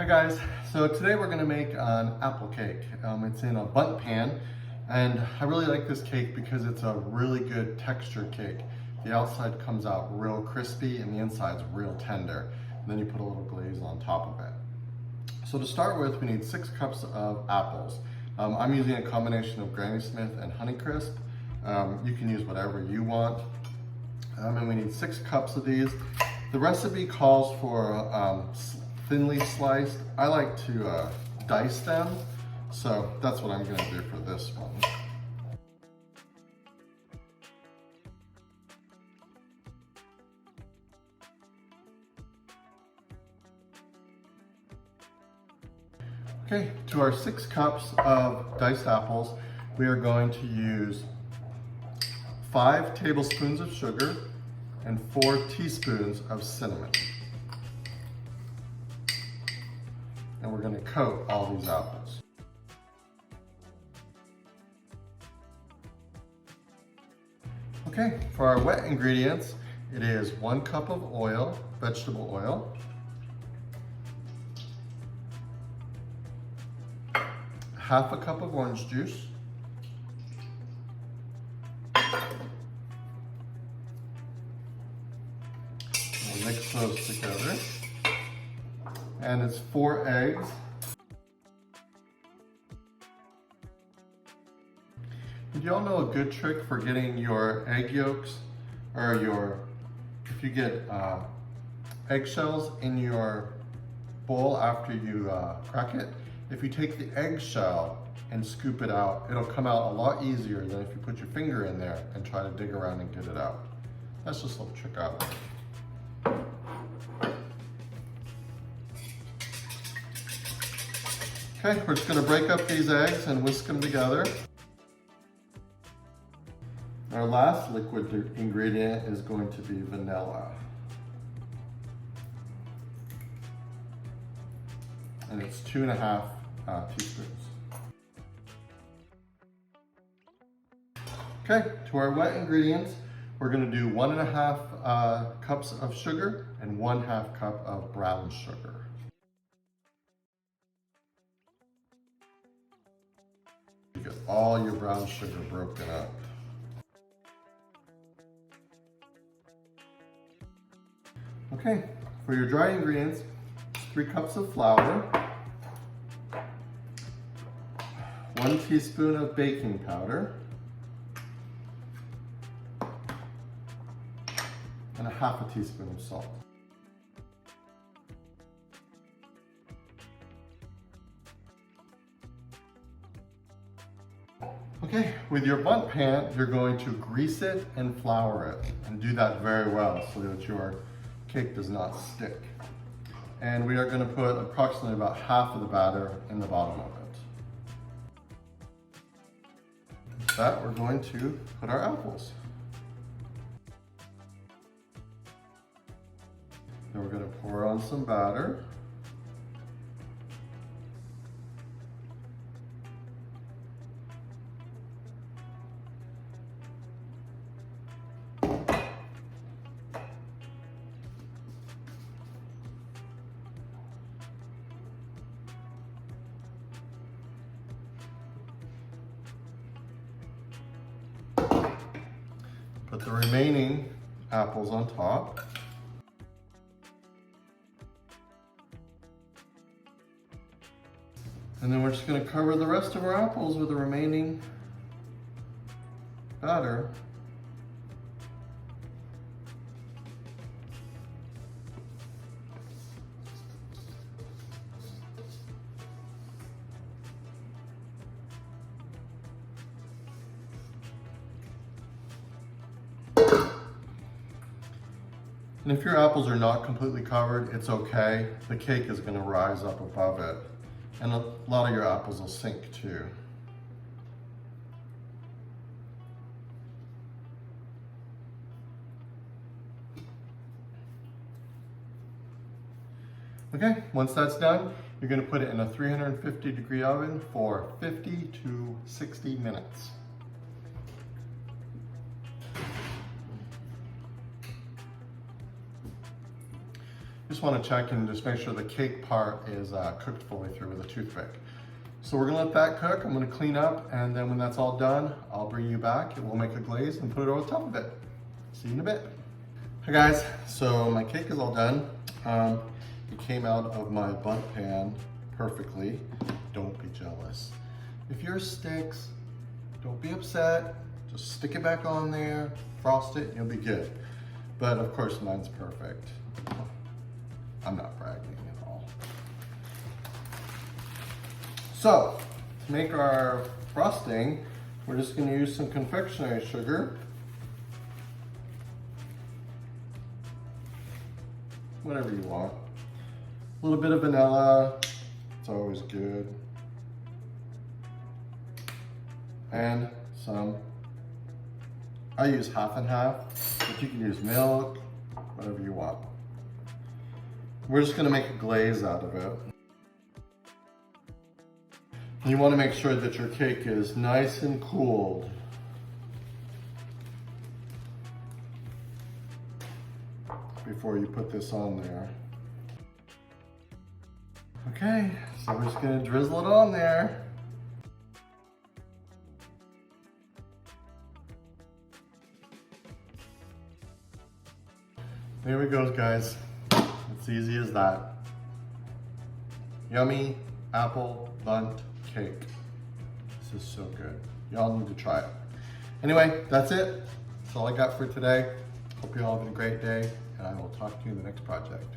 Hi guys, so today we're going to make an apple cake. It's in a bundt pan, and I really like this cake because it's a really good textured cake. The outside comes out real crispy and the inside's real tender. And then you put a little glaze on top of it. So to start with, we need 6 cups of apples. I'm using a combination of Granny Smith and Honeycrisp. You can use whatever you want. And we need 6 cups of these. The recipe calls for thinly sliced. I like to dice them, so that's what I'm gonna do for this one. Okay, to our 6 cups of diced apples, we are going to use 5 tablespoons of sugar and 4 teaspoons of cinnamon. And we're going to coat all these apples. Okay, for our wet ingredients, it is 1 cup of oil, vegetable oil, half a cup of orange juice, we'll mix those together, and it's 4 eggs. Did y'all know a good trick for getting your egg yolks, or if you get eggshells in your bowl after you crack it, if you take the eggshell and scoop it out, it'll come out a lot easier than if you put your finger in there and try to dig around and get it out. That's just a little trick I learned. Okay, we're just gonna break up these eggs and whisk them together. Our last liquid ingredient is going to be vanilla. And it's 2.5 teaspoons. Okay, to our wet ingredients, we're gonna do 1.5 cups of sugar and 1/2 cup of brown sugar. You get all your brown sugar broken up. Okay, for your dry ingredients, 3 cups of flour, 1 teaspoon of baking powder, and 1/2 teaspoon of salt. Okay, with your bundt pan, you're going to grease it and flour it, and do that very well so that your cake does not stick. And we are going to put approximately about half of the batter in the bottom of it. With that, we're going to put our apples. Then we're going to pour on some batter. Put the remaining apples on top. And then we're just going to cover the rest of our apples with the remaining batter. And if your apples are not completely covered, it's okay. The cake is going to rise up above it. And a lot of your apples will sink too. Okay, once that's done, you're going to put it in a 350-degree oven for 50 to 60 minutes. Just want to check and just make sure the cake part is cooked fully through with a toothpick. So we're gonna let that cook. I'm gonna clean up, and then when that's all done, I'll bring you back and we'll make a glaze and put it over the top of it. See you in a bit. Hi guys, so my cake is all done. It came out of my Bundt pan perfectly. Don't be jealous. If yours sticks, don't be upset. Just stick it back on there, frost it, and you'll be good. But of course mine's perfect. I'm not bragging at all. So, to make our frosting, we're just gonna use some confectionery sugar. Whatever you want. A little bit of vanilla, it's always good. And some, I use half and half, but you can use milk, whatever you want. We're just gonna make a glaze out of it. You wanna make sure that your cake is nice and cooled. Before you put this on there. Okay, so we're just gonna drizzle it on there. There we go, guys. It's easy as that. Yummy apple Bundt cake. This is so good. Y'all need to try it. Anyway, that's it. That's all I got for today. Hope you all have a great day, and I will talk to you in the next project.